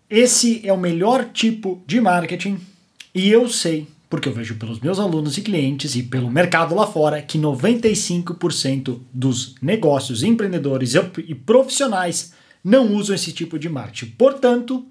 Esse é o melhor tipo de marketing e eu sei, porque eu vejo pelos meus alunos e clientes e pelo mercado lá fora, que 95% dos negócios, empreendedores e profissionais não usam esse tipo de marketing. Portanto,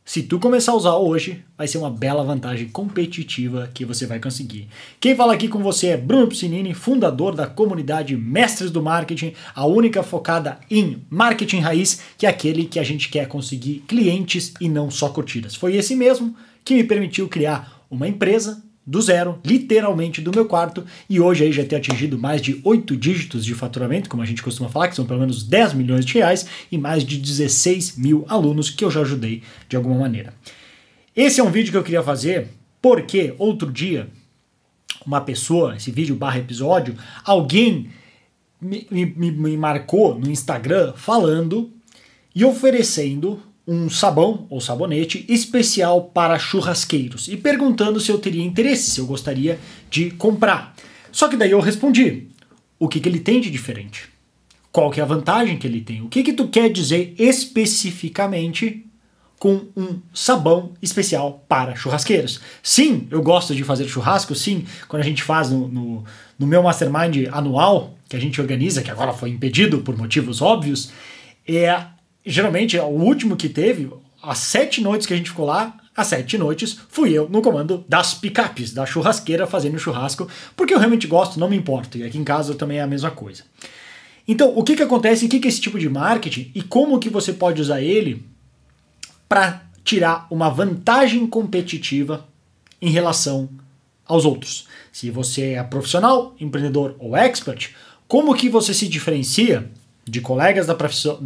se tu começar a usar hoje, vai ser uma bela vantagem competitiva que você vai conseguir. Quem fala aqui com você é Bruno Piscinini, fundador da comunidade Mestres do Marketing, a única focada em marketing raiz, que é aquele que a gente quer conseguir clientes e não só curtidas. Foi esse mesmo que me permitiu criar uma empresa do zero, literalmente do meu quarto, e hoje aí já ter atingido mais de 8 dígitos de faturamento, como a gente costuma falar, que são pelo menos 10 milhões de reais, e mais de 16 mil alunos que eu já ajudei de alguma maneira. Esse é um vídeo que eu queria fazer porque outro dia, uma pessoa, esse vídeo / episódio, alguém me marcou no Instagram falando e oferecendo um sabão ou sabonete especial para churrasqueiros e perguntando se eu teria interesse, se eu gostaria de comprar. Só que daí eu respondi, o que ele tem de diferente? Qual que é a vantagem que ele tem? O que tu quer dizer especificamente com um sabão especial para churrasqueiros? Sim, eu gosto de fazer churrasco, sim, quando a gente faz no meu mastermind anual, que a gente organiza, que agora foi impedido por motivos óbvios, geralmente, o último que teve, as 7 noites que a gente ficou lá, as 7 noites, fui eu no comando das picapes, da churrasqueira fazendo churrasco, porque eu realmente gosto, não me importo, e aqui em casa também é a mesma coisa. Então, o que acontece, o que é esse tipo de marketing e como que você pode usar ele para tirar uma vantagem competitiva em relação aos outros? Se você é profissional, empreendedor ou expert, como que você se diferencia de colegas da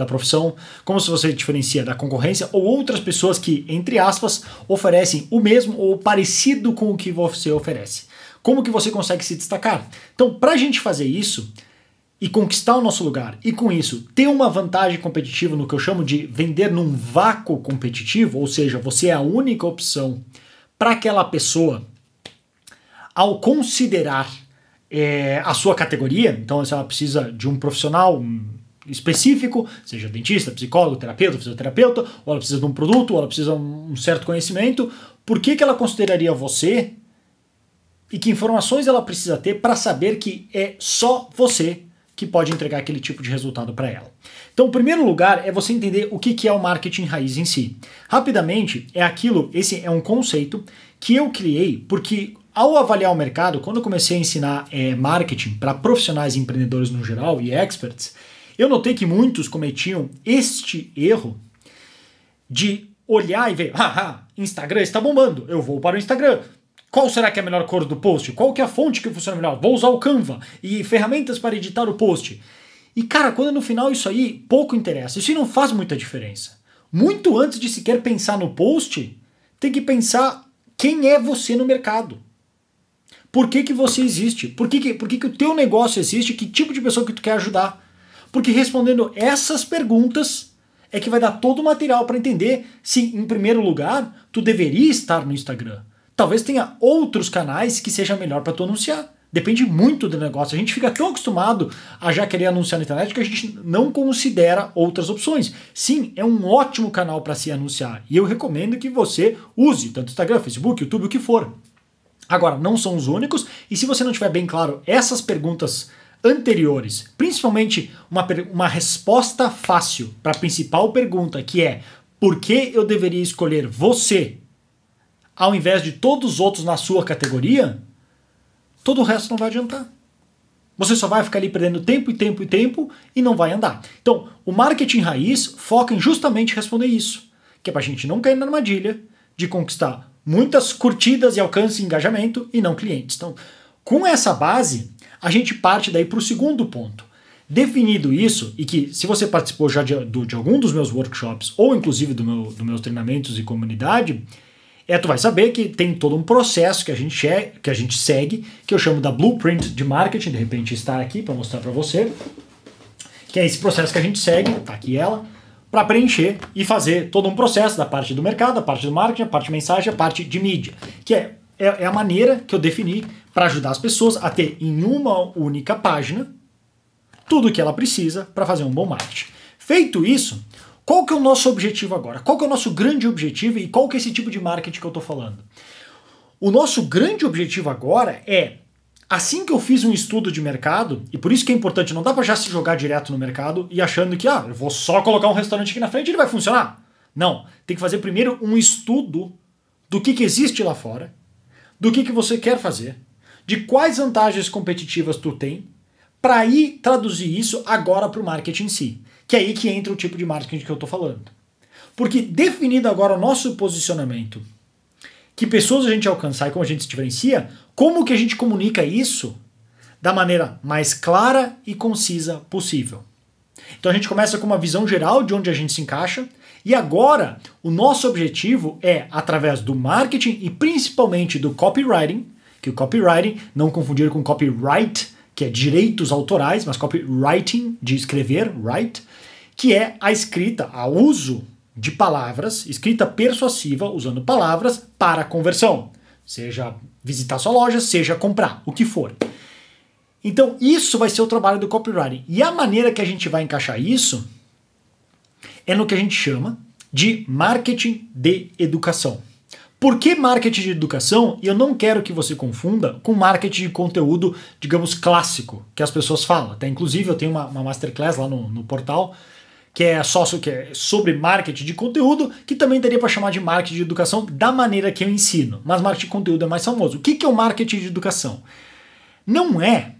profissão, como se você diferencia da concorrência ou outras pessoas que, entre aspas, oferecem o mesmo ou parecido com o que você oferece. Como que você consegue se destacar? Então, para a gente fazer isso e conquistar o nosso lugar e com isso ter uma vantagem competitiva no que eu chamo de vender num vácuo competitivo, ou seja, você é a única opção para aquela pessoa ao considerar a sua categoria, então se ela precisa de um profissional específico, seja dentista, psicólogo, terapeuta, fisioterapeuta, ou ela precisa de um produto, ou ela precisa de um certo conhecimento, por que ela consideraria você e que informações ela precisa ter para saber que é só você que pode entregar aquele tipo de resultado para ela. Então, o primeiro lugar é você entender o que é o marketing raiz em si. Rapidamente, esse é um conceito que eu criei porque ao avaliar o mercado, quando eu comecei a ensinar marketing para profissionais e empreendedores no geral e experts, eu notei que muitos cometiam este erro de olhar e ver, Instagram está bombando, eu vou para o Instagram. Qual será que é a melhor cor do post? Qual que é a fonte que funciona melhor? Vou usar o Canva e ferramentas para editar o post. E cara, quando no final isso aí pouco interessa, isso não faz muita diferença. Muito antes de sequer pensar no post, tem que pensar quem é você no mercado. Por que você existe? Por que o teu negócio existe? Que tipo de pessoa que tu quer ajudar? Porque respondendo essas perguntas é que vai dar todo o material para entender se, em primeiro lugar, tu deveria estar no Instagram. Talvez tenha outros canais que seja melhor para tu anunciar. Depende muito do negócio. A gente fica tão acostumado a já querer anunciar na internet que a gente não considera outras opções. Sim, é um ótimo canal para se anunciar. E eu recomendo que você use tanto Instagram, Facebook, YouTube, o que for. Agora, não são os únicos. E se você não tiver bem claro essas perguntas anteriores, principalmente uma resposta fácil para a principal pergunta, que é por que eu deveria escolher você ao invés de todos os outros na sua categoria, todo o resto não vai adiantar. Você só vai ficar ali perdendo tempo e não vai andar. Então, o marketing raiz foca em justamente responder isso, que é para a gente não cair na armadilha de conquistar muitas curtidas e alcance e engajamento e não clientes. Então, com essa base, a gente parte daí para o segundo ponto. Definido isso, e que se você participou já de algum dos meus workshops, ou inclusive dos meus treinamentos e comunidade, tu vai saber que tem todo um processo que a gente segue, que eu chamo da Blueprint de Marketing, de repente está aqui para mostrar para você, que é esse processo que a gente segue, tá aqui ela, para preencher e fazer todo um processo da parte do mercado, a parte do marketing, a parte de mensagem, a parte de mídia, que é a maneira que eu defini para ajudar as pessoas a ter em uma única página tudo o que ela precisa para fazer um bom marketing. Feito isso, qual que é o nosso objetivo agora? Qual que é o nosso grande objetivo e qual que é esse tipo de marketing que eu estou falando? O nosso grande objetivo agora é, assim que eu fiz um estudo de mercado, e por isso que é importante, não dá para já se jogar direto no mercado e achando que, eu vou só colocar um restaurante aqui na frente e ele vai funcionar. Não, tem que fazer primeiro um estudo do que existe lá fora, do que você quer fazer, de quais vantagens competitivas tu tem, para aí traduzir isso agora para o marketing em si. Que é aí que entra o tipo de marketing que eu estou falando. Porque definido agora o nosso posicionamento, que pessoas a gente alcançar e como a gente se diferencia, como que a gente comunica isso da maneira mais clara e concisa possível. Então a gente começa com uma visão geral de onde a gente se encaixa, e agora o nosso objetivo é, através do marketing e principalmente do copywriting, que o copywriting, não confundir com copyright, que é direitos autorais, mas copywriting, de escrever, write, que é a escrita, o uso de palavras, escrita persuasiva, usando palavras para conversão. Seja visitar sua loja, seja comprar, o que for. Então isso vai ser o trabalho do copywriting. E a maneira que a gente vai encaixar isso é no que a gente chama de marketing de educação. Por que marketing de educação? E eu não quero que você confunda com marketing de conteúdo, digamos, clássico, que as pessoas falam. Até, inclusive, eu tenho uma masterclass lá no portal que é sobre marketing de conteúdo, que também daria para chamar de marketing de educação da maneira que eu ensino. Mas marketing de conteúdo é mais famoso. O que é o marketing de educação? Não é,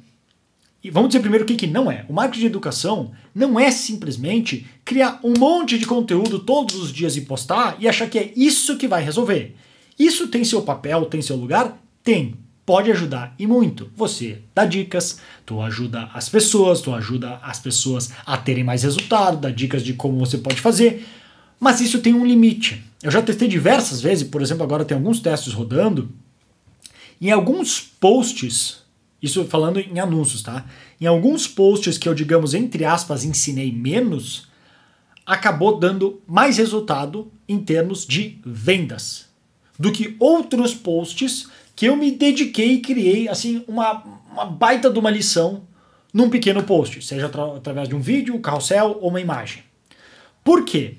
e vamos dizer primeiro o que não é. O marketing de educação não é simplesmente criar um monte de conteúdo todos os dias e postar e achar que é isso que vai resolver. Isso tem seu papel, tem seu lugar? Tem. Pode ajudar e muito. Você dá dicas, tu ajuda as pessoas a terem mais resultado, dá dicas de como você pode fazer, mas isso tem um limite. Eu já testei diversas vezes, por exemplo, agora tem alguns testes rodando, em alguns posts, isso falando em anúncios, tá? Em alguns posts que eu, digamos, entre aspas, ensinei menos, acabou dando mais resultado em termos de vendas do que outros posts que eu me dediquei e criei assim uma baita de uma lição num pequeno post, seja através de um vídeo, um carrossel ou uma imagem. Por quê?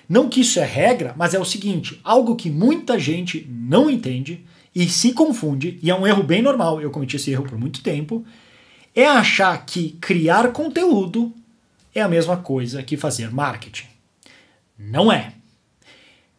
Não que isso é regra, mas é o seguinte, algo que muita gente não entende e se confunde, e é um erro bem normal, eu cometi esse erro por muito tempo, é achar que criar conteúdo é a mesma coisa que fazer marketing. Não é.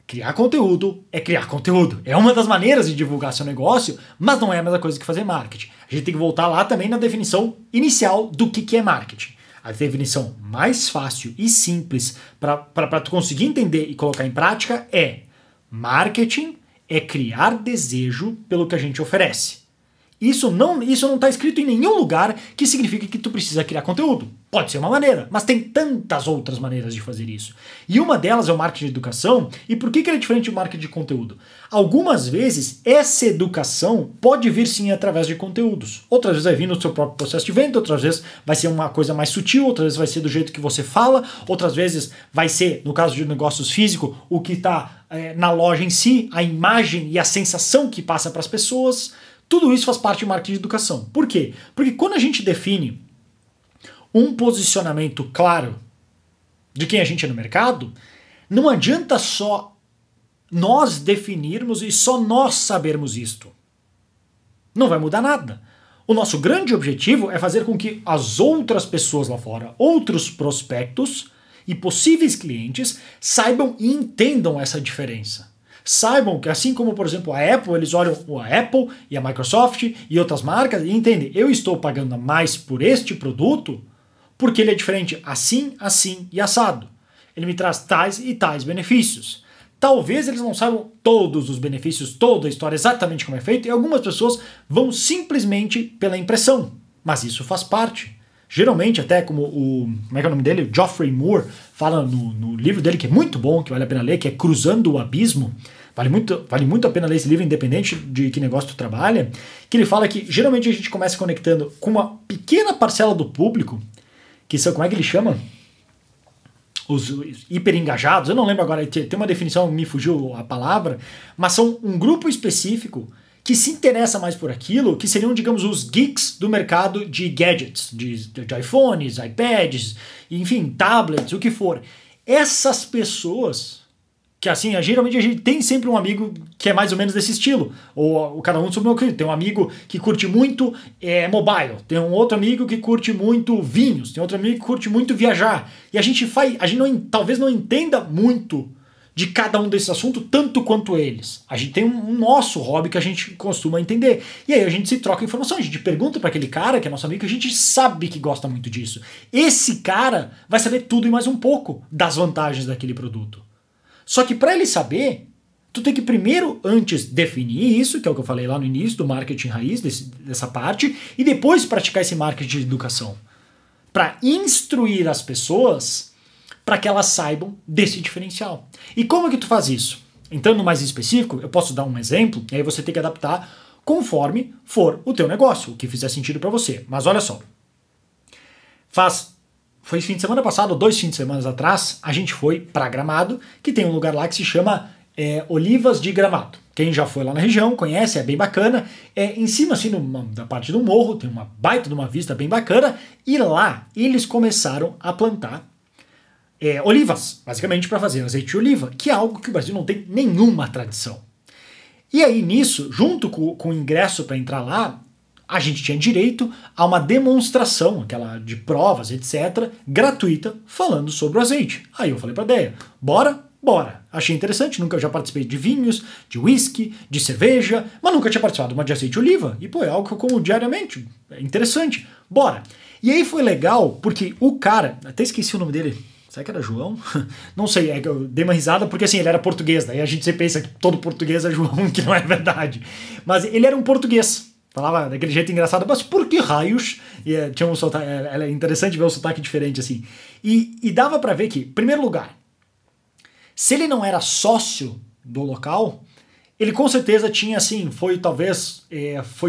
Criar conteúdo é criar conteúdo. É uma das maneiras de divulgar seu negócio, mas não é a mesma coisa que fazer marketing. A gente tem que voltar lá também na definição inicial do que é marketing. A definição mais fácil e simples para tu conseguir entender e colocar em prática é: marketing é criar desejo pelo que a gente oferece. Isso não está escrito em nenhum lugar que significa que tu precisa criar conteúdo. Pode ser uma maneira, mas tem tantas outras maneiras de fazer isso. E uma delas é o marketing de educação. E por que ele é diferente do marketing de conteúdo? Algumas vezes essa educação pode vir sim através de conteúdos. Outras vezes vai vir no seu próprio processo de venda, outras vezes vai ser uma coisa mais sutil, outras vezes vai ser do jeito que você fala, outras vezes vai ser, no caso de negócios físicos, o que está na loja em si, a imagem e a sensação que passa para as pessoas. Tudo isso faz parte de marketing de educação. Por quê? Porque quando a gente define um posicionamento claro de quem a gente é no mercado, não adianta só nós definirmos e só nós sabermos isto. Não vai mudar nada. O nosso grande objetivo é fazer com que as outras pessoas lá fora, outros prospectos e possíveis clientes saibam e entendam essa diferença. Saibam que assim como, por exemplo, a Apple, eles olham a Apple e a Microsoft e outras marcas e entendem, eu estou pagando mais por este produto porque ele é diferente assim, assim e assado. Ele me traz tais e tais benefícios. Talvez eles não saibam todos os benefícios, toda a história exatamente como é feito, e algumas pessoas vão simplesmente pela impressão. Mas isso faz parte. Geralmente, até como como é que é o nome dele? Geoffrey Moore fala no livro dele, que é muito bom, que vale a pena ler, que é Cruzando o Abismo. Vale muito a pena ler esse livro, independente de que negócio tu trabalha, que ele fala que geralmente a gente começa conectando com uma pequena parcela do público, que são, como é que ele chama? Os hiper engajados, eu não lembro agora, tem uma definição, me fugiu a palavra, mas são um grupo específico que se interessa mais por aquilo, que seriam, digamos, os geeks do mercado de gadgets, de iPhones, iPads, enfim, tablets, o que for. Essas pessoas, que assim, geralmente a gente tem sempre um amigo que é mais ou menos desse estilo, ou cada um sobre o meu. Tem um amigo que curte muito mobile, tem um outro amigo que curte muito vinhos, tem outro amigo que curte muito viajar, e a gente talvez não entenda muito de cada um desses assuntos tanto quanto eles. A gente tem um nosso hobby que a gente costuma entender. E aí a gente se troca informação, a gente pergunta para aquele cara que é nosso amigo, que a gente sabe que gosta muito disso. Esse cara vai saber tudo e mais um pouco das vantagens daquele produto. Só que para ele saber, tu tem que primeiro, antes, definir isso, que é o que eu falei lá no início do marketing raiz, dessa parte, e depois praticar esse marketing de educação. Para instruir as pessoas para que elas saibam desse diferencial. E como é que tu faz isso? Entrando mais em específico, eu posso dar um exemplo, e aí você tem que adaptar conforme for o teu negócio, o que fizer sentido para você. Mas olha só, foi fim de semana passado, 2 fins de semana atrás, a gente foi para Gramado, que tem um lugar lá que se chama Olivas de Gramado. Quem já foi lá na região conhece, é bem bacana. Em cima, assim, da parte do morro, tem uma baita de uma vista bem bacana, e lá eles começaram a plantar olivas, basicamente para fazer azeite de oliva, que é algo que o Brasil não tem nenhuma tradição. E aí nisso, junto com o ingresso para entrar lá, a gente tinha direito a uma demonstração, aquela de provas, etc., gratuita, falando sobre o azeite. Aí eu falei para a Deia, bora? Bora. Achei interessante, nunca já participei de vinhos, de whisky, de cerveja, mas nunca tinha participado de uma de azeite de oliva. E pô, é algo que eu como diariamente, é interessante. Bora. E aí foi legal, porque o cara, até esqueci o nome dele, será que era João? Não sei, eu dei uma risada porque assim, ele era português, daí a gente sempre pensa que todo português é João, que não é verdade. Mas ele era um português, falava daquele jeito engraçado, mas por que raios? E tinha um sotaque, era interessante ver um sotaque diferente assim. E dava pra ver que, em primeiro lugar, se ele não era sócio do local, ele com certeza tinha assim, foi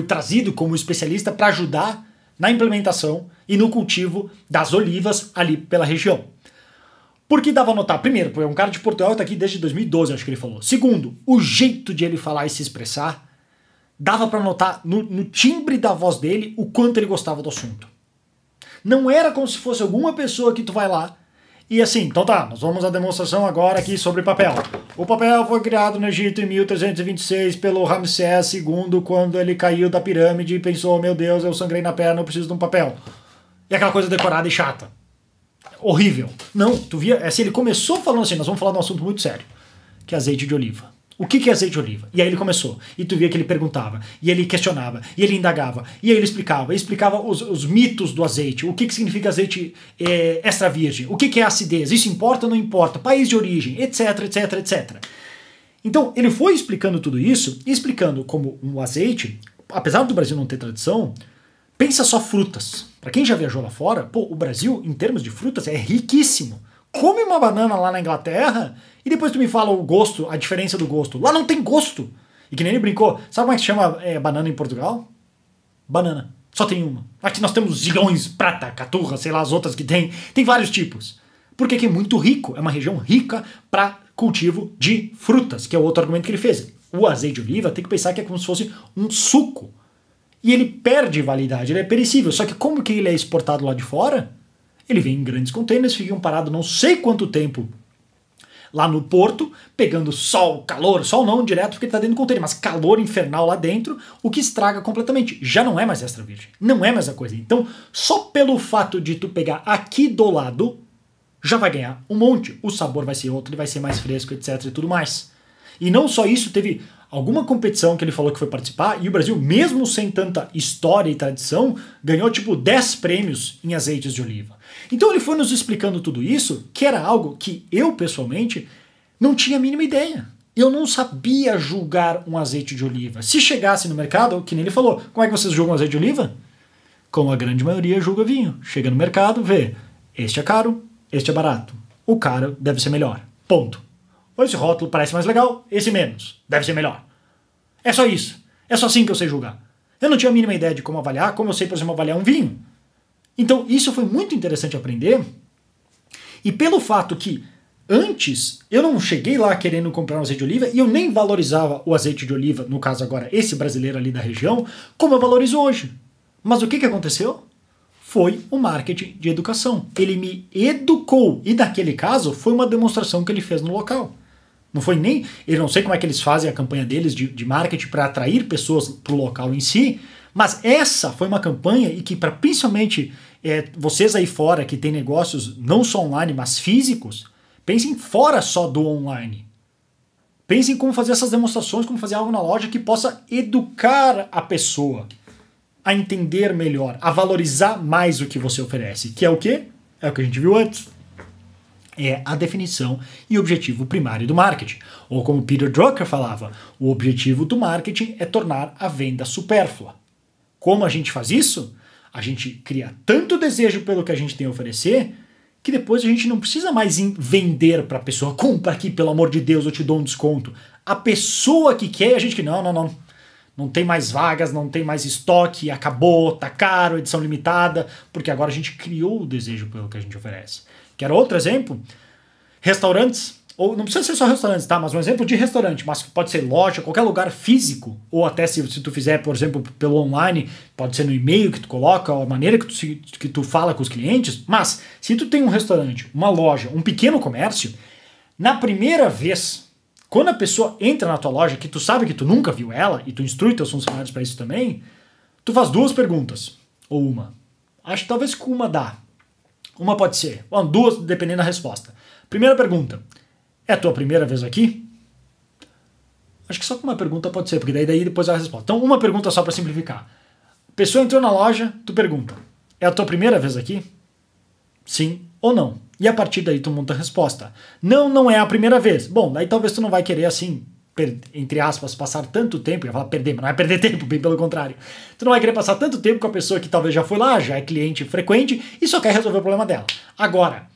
trazido como especialista para ajudar na implementação e no cultivo das olivas ali pela região. Porque dava a notar, primeiro, é um cara de Portugal que tá aqui desde 2012, acho que ele falou. Segundo, o jeito de ele falar e se expressar, dava para notar no timbre da voz dele o quanto ele gostava do assunto. Não era como se fosse alguma pessoa que tu vai lá e assim, então tá, nós vamos à demonstração agora aqui sobre papel. O papel foi criado no Egito em 1326 pelo Ramsés II, quando ele caiu da pirâmide e pensou, meu Deus, eu sangrei na perna, eu preciso de um papel. E aquela coisa decorada e chata. Horrível. Não, tu via, assim, ele começou falando assim, nós vamos falar de um assunto muito sério, que é azeite de oliva. O que é azeite de oliva? E aí ele começou, e tu via que ele perguntava, e ele questionava, e ele indagava, e aí ele explicava os mitos do azeite, o que significa azeite extra virgem, o que é acidez, isso importa ou não importa, país de origem, etc, etc, etc. Então, ele foi explicando tudo isso, e explicando como um azeite, apesar do Brasil não ter tradição, pensa só frutas. Para quem já viajou lá fora, pô, o Brasil, em termos de frutas, é riquíssimo. Come uma banana lá na Inglaterra e depois tu me fala o gosto, a diferença do gosto. Lá não tem gosto. E que nem ele brincou, sabe como é que se chama banana em Portugal? Banana. Só tem uma. Aqui nós temos zilhões, prata, caturra, sei lá, as outras que tem. Tem vários tipos. Porque aqui é muito rico, é uma região rica para cultivo de frutas, que é o outro argumento que ele fez. O azeite de oliva tem que pensar que é como se fosse um suco. E ele perde validade, ele é perecível. Só que como que ele é exportado lá de fora, ele vem em grandes containers, ficam parados não sei quanto tempo lá no porto, pegando sol, calor, sol não direto porque ele está dentro do container, mas calor infernal lá dentro, o que estraga completamente. Já não é mais extra virgem, não é mais a coisa. Então, só pelo fato de tu pegar aqui do lado, já vai ganhar um monte. O sabor vai ser outro, ele vai ser mais fresco, etc e tudo mais. E não só isso, teve alguma competição que ele falou que foi participar, e o Brasil, mesmo sem tanta história e tradição, ganhou tipo 10 prêmios em azeites de oliva. Então ele foi nos explicando tudo isso, que era algo que eu, pessoalmente, não tinha a mínima ideia. Eu não sabia julgar um azeite de oliva. Se chegasse no mercado, que nem ele falou, como é que vocês julgam azeite de oliva? Como a grande maioria julga vinho. Chega no mercado, vê, este é caro, este é barato. O caro deve ser melhor. Ponto. Esse rótulo parece mais legal, esse menos. Deve ser melhor. É só isso. É só assim que eu sei julgar. Eu não tinha a mínima ideia de como avaliar, como eu sei, por exemplo, avaliar um vinho. Então, isso foi muito interessante aprender. E pelo fato que, antes, eu não cheguei lá querendo comprar um azeite de oliva e eu nem valorizava o azeite de oliva, no caso agora, esse brasileiro ali da região, como eu valorizo hoje. Mas o que aconteceu? foi o marketing de educação. Ele me educou. E naquele caso, foi uma demonstração que ele fez no local. Não foi nem... Eu não sei como é que eles fazem a campanha deles de marketing para atrair pessoas para o local em si, mas essa foi uma campanha e que, para principalmente vocês aí fora que têm negócios não só online, mas físicos, pensem fora só do online. Pensem em como fazer essas demonstrações, como fazer algo na loja que possa educar a pessoa a entender melhor, a valorizar mais o que você oferece. Que é o quê? É o que a gente viu antes. É a definição e objetivo primário do marketing. Ou como Peter Drucker falava, o objetivo do marketing é tornar a venda supérflua. Como a gente faz isso? A gente cria tanto desejo pelo que a gente tem a oferecer que depois a gente não precisa mais vender para a pessoa. Compra aqui, pelo amor de Deus, eu te dou um desconto. A pessoa que quer, a gente que não tem mais vagas, não tem mais estoque, acabou, tá caro, edição limitada, porque agora a gente criou o desejo pelo que a gente oferece. Quer outro exemplo? Restaurantes, ou não precisa ser só restaurantes, tá? Mas um exemplo de restaurante, mas pode ser loja, qualquer lugar físico, ou até se tu fizer, por exemplo, pelo online, pode ser no e-mail que tu coloca, ou a maneira que tu fala com os clientes, mas se tu tem um restaurante, uma loja, um pequeno comércio, na primeira vez, quando a pessoa entra na tua loja, que tu sabe que tu nunca viu ela, e tu instrui teus funcionários para isso também, tu faz duas perguntas, ou uma. Acho que talvez com uma dá. Uma pode ser, ou duas, dependendo da resposta. Primeira pergunta, é a tua primeira vez aqui? Acho que só com uma pergunta pode ser, porque daí depois é a resposta. Então, uma pergunta só para simplificar. A pessoa entrou na loja, tu pergunta, é a tua primeira vez aqui? Sim ou não? E a partir daí tu monta a resposta. Não, não é a primeira vez. Bom, daí talvez tu não vai querer assim, entre aspas, passar tanto tempo, eu ia falar perder, mas não é perder tempo, bem pelo contrário. Tu não vai querer passar tanto tempo com a pessoa que talvez já foi lá, já é cliente frequente e só quer resolver o problema dela. Agora,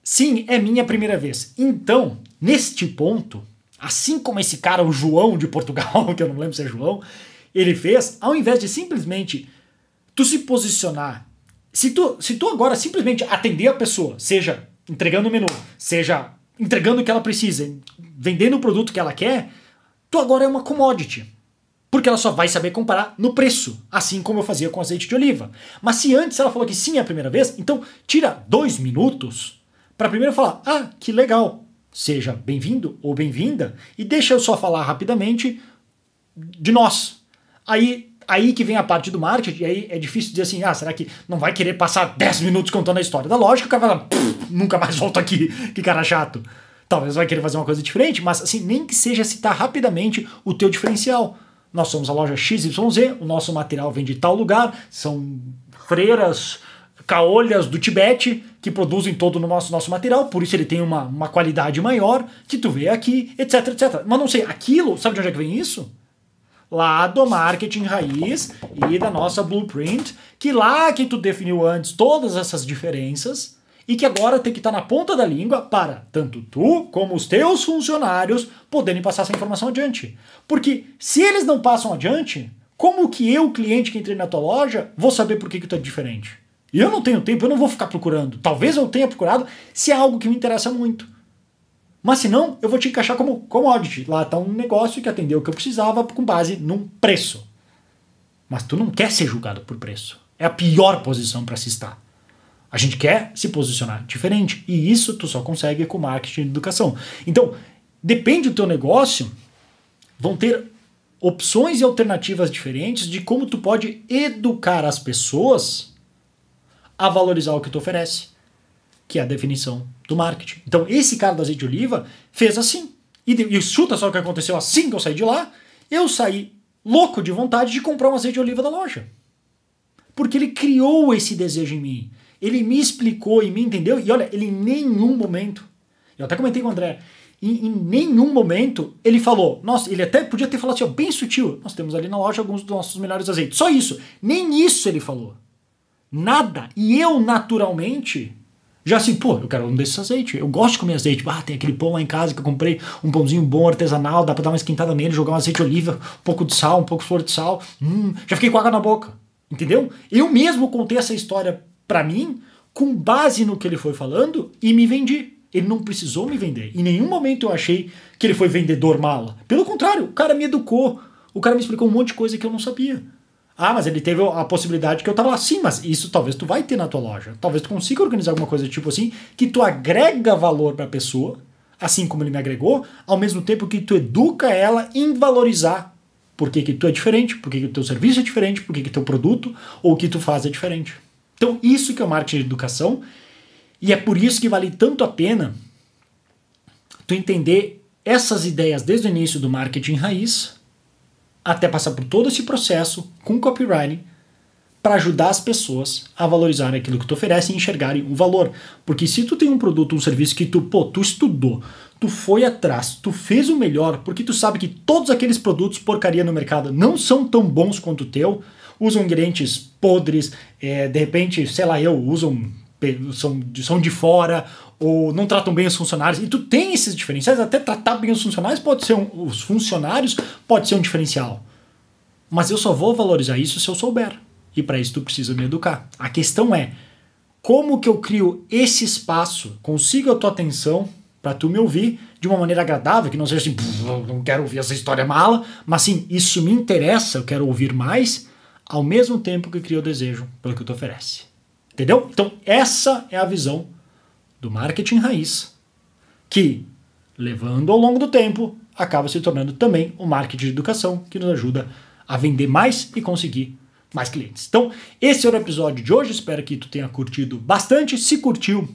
sim, é minha primeira vez. Então, neste ponto, assim como esse cara, o João de Portugal, que eu não lembro se é João, ele fez, ao invés de simplesmente tu se posicionar, se tu agora simplesmente atender a pessoa, seja entregando o menu, seja entregando o que ela precisa, vendendo o produto que ela quer, tu agora é uma commodity. Porque ela só vai saber comparar no preço, assim como eu fazia com azeite de oliva. Mas se antes ela falou que sim é a primeira vez, então tira 2 minutos para primeiro falar, ah, que legal, seja bem-vindo ou bem-vinda, e deixa eu só falar rapidamente de nós. Aí que vem a parte do marketing, e aí é difícil dizer assim, será que não vai querer passar 10 minutos contando a história da loja, que o cara vai falar, nunca mais volto aqui, que cara chato. Talvez vai querer fazer uma coisa diferente, mas assim, nem que seja citar rapidamente o teu diferencial. Nós somos a loja XYZ, o nosso material vem de tal lugar, são freiras caolhas do Tibete que produzem todo o nosso material, por isso ele tem uma qualidade maior, que tu vê aqui, etc, etc. Mas não sei, aquilo, sabe de onde é que vem isso? Lá do marketing raiz e da nossa blueprint, que lá que tu definiu antes todas essas diferenças e que agora tem que estar na ponta da língua para tanto tu como os teus funcionários poderem passar essa informação adiante. Porque se eles não passam adiante, como que eu, cliente que entrei na tua loja, vou saber por que tu é diferente? E eu não tenho tempo, eu não vou ficar procurando. Talvez eu tenha procurado se é algo que me interessa muito. Mas se não, eu vou te encaixar como commodity. Lá está um negócio que atendeu o que eu precisava com base num preço. Mas tu não quer ser julgado por preço. É a pior posição para se estar. A gente quer se posicionar diferente. E isso tu só consegue com marketing e educação. Então, depende do teu negócio, vão ter opções e alternativas diferentes de como tu pode educar as pessoas a valorizar o que tu oferece, que é a definição do marketing. Então, esse cara do azeite de oliva fez assim. E chuta só o que aconteceu assim que eu saí de lá. Eu saí louco de vontade de comprar um azeite de oliva da loja. Porque ele criou esse desejo em mim. Ele me explicou e me entendeu. E olha, ele em nenhum momento, eu até comentei com o André, em nenhum momento ele falou, nossa, ele até podia ter falado assim, ó, bem sutil, nós temos ali na loja alguns dos nossos melhores azeites. Só isso. Nem isso ele falou. Nada. E eu, naturalmente, já assim, pô, eu quero um desses azeites. Eu gosto de comer azeite. Tem aquele pão lá em casa que eu comprei, um pãozinho bom, artesanal, dá pra dar uma esquentada nele, jogar um azeite de oliva, um pouco de sal, um pouco de flor de sal. Já fiquei com água na boca. Entendeu? Eu mesmo contei essa história pra mim com base no que ele foi falando e me vendi. Ele não precisou me vender. Em nenhum momento eu achei que ele foi vendedor mala. Pelo contrário, o cara me educou. O cara me explicou um monte de coisa que eu não sabia. Ah, mas ele teve a possibilidade que eu tava lá. Sim, mas isso talvez tu vai ter na tua loja. Talvez tu consiga organizar alguma coisa tipo assim, que tu agrega valor pra pessoa, assim como ele me agregou, ao mesmo tempo que tu educa ela em valorizar por que tu é diferente, por que o teu serviço é diferente, por que o teu produto ou o que tu faz é diferente. Então isso que é o marketing de educação, e é por isso que vale tanto a pena tu entender essas ideias desde o início do marketing raiz, até passar por todo esse processo com copywriting para ajudar as pessoas a valorizarem aquilo que tu oferece e enxergarem o valor. Porque se tu tem um produto, um serviço que tu estudou, tu foi atrás, tu fez o melhor, porque tu sabe que todos aqueles produtos porcaria no mercado não são tão bons quanto o teu, usam ingredientes podres, de repente, sei lá, são de fora, ou não tratam bem os funcionários, e tu tem esses diferenciais, até tratar bem os funcionários pode ser um diferencial. Mas eu só vou valorizar isso se eu souber. E para isso tu precisa me educar. A questão é, como que eu crio esse espaço, consigo a tua atenção para tu me ouvir de uma maneira agradável, que não seja assim, não quero ouvir essa história mala, mas sim, isso me interessa, eu quero ouvir mais, ao mesmo tempo que eu crio o desejo pelo que tu oferece. Entendeu? Então essa é a visão do marketing raiz, que, levando ao longo do tempo, acaba se tornando também o marketing de educação, que nos ajuda a vender mais e conseguir mais clientes. Então, esse era o episódio de hoje, espero que tu tenha curtido bastante. Se curtiu,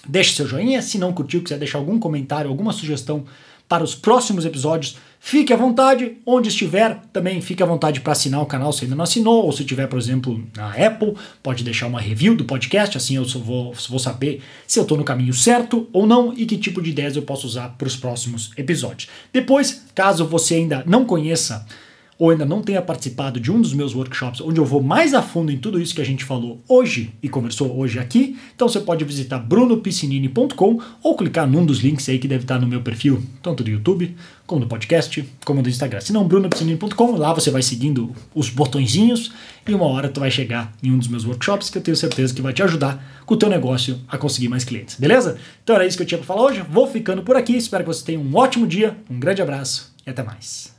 deixa seu joinha, se não curtiu, quiser deixar algum comentário, alguma sugestão para os próximos episódios, fique à vontade, onde estiver, também fique à vontade para assinar o canal se ainda não assinou, ou se tiver, por exemplo, na Apple, pode deixar uma review do podcast, assim eu vou saber se eu estou no caminho certo ou não e que tipo de ideias eu posso usar para os próximos episódios. Depois, caso você ainda não conheça ou ainda não tenha participado de um dos meus workshops, onde eu vou mais a fundo em tudo isso que a gente falou hoje e conversou hoje aqui, então você pode visitar brunopiscinini.com ou clicar num dos links aí que deve estar no meu perfil, tanto do YouTube, como do podcast, como do Instagram. Se não, brunopiscinini.com, lá você vai seguindo os botõezinhos e uma hora tu vai chegar em um dos meus workshops que eu tenho certeza que vai te ajudar com o teu negócio a conseguir mais clientes, beleza? Então era isso que eu tinha para falar hoje, vou ficando por aqui, espero que você tenha um ótimo dia, um grande abraço e até mais.